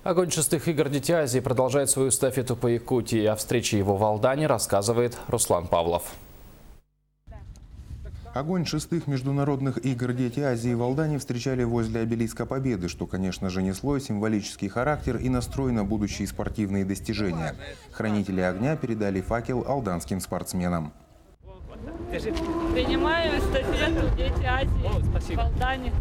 Огонь шестых игр «Дети Азии» продолжает свою эстафету по Якутии. О встрече его в Алдане рассказывает Руслан Павлов. Огонь шестых международных игр «Дети Азии» в Алдане встречали возле обелиска Победы, что, конечно же, несло символический характер и настрой на будущие спортивные достижения. Хранители огня передали факел алданским спортсменам. Принимаю эстафету «Дети Азии» в Алдане.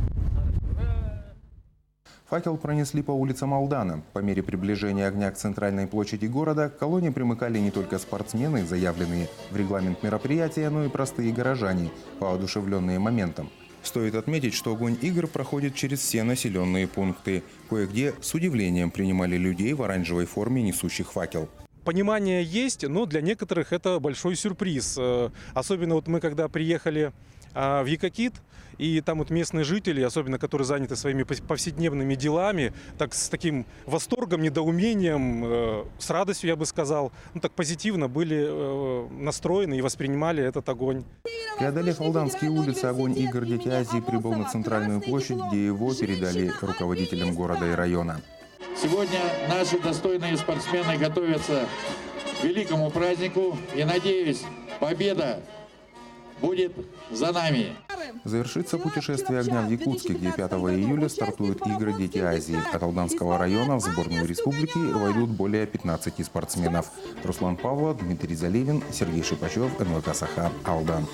Факел пронесли по улицам Алдана. По мере приближения огня к центральной площади города к колонне примыкали не только спортсмены, заявленные в регламент мероприятия, но и простые горожане, воодушевленные моментом. Стоит отметить, что огонь игр проходит через все населенные пункты. Кое-где с удивлением принимали людей в оранжевой форме, несущих факел. Понимание есть, но для некоторых это большой сюрприз. Особенно вот мы когда приехали в Екатит, и там вот местные жители, особенно которые заняты своими повседневными делами, так с таким восторгом, недоумением, с радостью, я бы сказал, так позитивно были настроены и воспринимали этот огонь. Преодолев алданские улицы, огонь игр «Дети Азии» прибыл на центральную площадь, где его передали руководителям города и района. Сегодня наши достойные спортсмены готовятся к великому празднику. И, надеюсь, победа будет за нами. Завершится путешествие огня в Якутске, где 5 июля стартуют игры «Дети Азии». От Алданского района в сборную республики войдут более 15 спортсменов. Руслан Павлов, Дмитрий Заливин, Сергей Шипачев, НВК «Саха», Алдан.